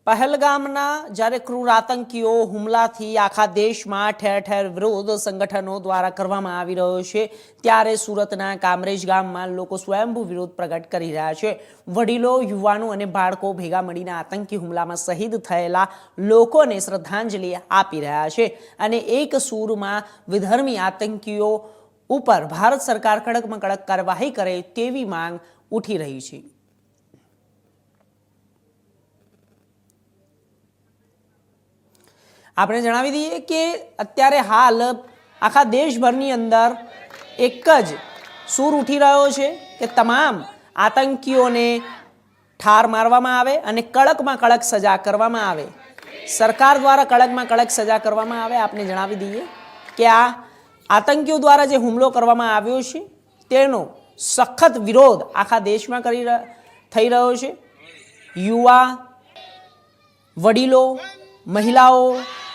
પહેલગામના જ્યારે ક્રૂર આતંકીઓ હુમલાથી આખા દેશમાં ઠેર ઠેર વિરોધ સંગઠનો દ્વારા કરવામાં આવી રહ્યો છે, ત્યારે સુરતના કામરેજ ગામમાં લોકો સ્વયંભૂ વિરોધ પ્રગટ કરી રહ્યા છે। વડીલો, યુવાનો અને બાળકો ભેગા મળીને આતંકી હુમલામાં શહીદ થયેલા લોકોને શ્રદ્ધાંજલિ આપી રહ્યા છે અને એક સૂરમાં વિધર્મી આતંકીઓ ઉપર ભારત સરકાર કડકમાં કડક કાર્યવાહી કરે તેવી માંગ ઉઠી રહી છે। આપણે જણાવી દઈએ કે અત્યારે હાલ આખા દેશભરની અંદર એક જ સૂર ઉઠી રહ્યો છે કે તમામ આતંકીઓને ઠાર મારવામાં આવે અને કડકમાં કડક સજા કરવામાં આવે, સરકાર દ્વારા કડકમાં કડક સજા કરવામાં આવે। આપણે જણાવી દઈએ કે આ આતંકીઓ દ્વારા જે હુમલો કરવામાં આવ્યો છે તેનો સખત વિરોધ આખા દેશમાં થઈ રહ્યો છે। યુવા, વડીલો, મહિલાઓ,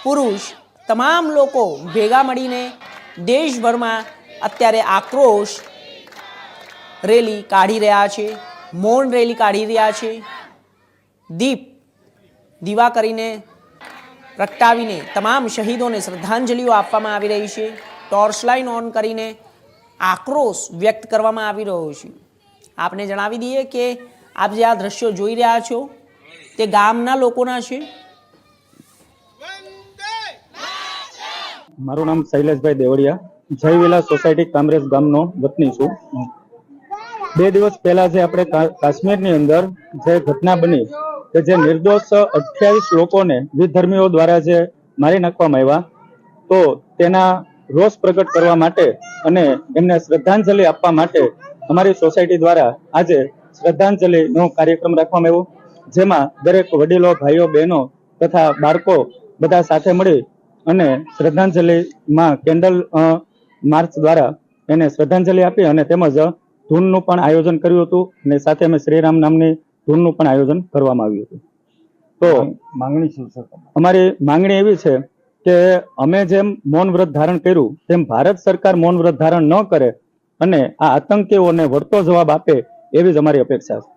પુરુષ તમામ લોકો ભેગા મળીને દેશભરમાં અત્યારે આક્રોશ રેલી કાઢી રહ્યા છે, મૌન રેલી કાઢી રહ્યા છે। દીવા કરીને પ્રગટાવીને તમામ શહીદોને શ્રદ્ધાંજલિઓ આપવામાં આવી રહી છે। ટોર્ચ લાઇન ઓન કરીને આક્રોશ વ્યક્ત કરવામાં આવી રહ્યો છે। આપને જણાવી દઈએ કે આપ જે આ દ્રશ્યો જોઈ રહ્યા છો તે ગામના લોકોના છે। મારું નામ શૈલેષભાઈ દેવડિયા, જય વિલાસ સોસાયટી કામરેજ ગામનો વતની છું। 2 દિવસ પહેલા જે આપણે કાશ્મીરની અંદર જે ઘટના બની કે જે નિર્દોષ 28 લોકોને વિધર્મીઓ દ્વારા જે મારી નાખવામાં આવ્યા, તો તેના રોષ પ્રગટ કરવા માટે અને એમને શ્રદ્ધાંજલિ આપવા માટે અમારી સોસાયટી દ્વારા આજે શ્રદ્ધાંજલિનો કાર્યક્રમ રાખવામાં આવ્યો, જેમાં દરેક વડીલો, ભાઈઓ, બહેનો તથા બાળકો બધા સાથે મળી અને શ્રદ્ધાંજલિમાં કેન્ડલ માર્ચ દ્વારા એને શ્રદ્ધાંજલિ આપી અને તેમજ ધૂનનું પણ આયોજન કર્યું હતું અને સાથે અમે શ્રીરામ નામની ધૂનનું પણ આયોજન કરવામાં આવ્યું હતું। તો માંગણી શું છે? અમારી માંગણી એવી છે કે અમે જેમ મૌન વ્રત ધારણ કર્યું તેમ ભારત સરકાર મૌન વ્રત ધારણ ન કરે અને આ આતંકીઓને વળતો જવાબ આપે એવી જ અમારી અપેક્ષા છે।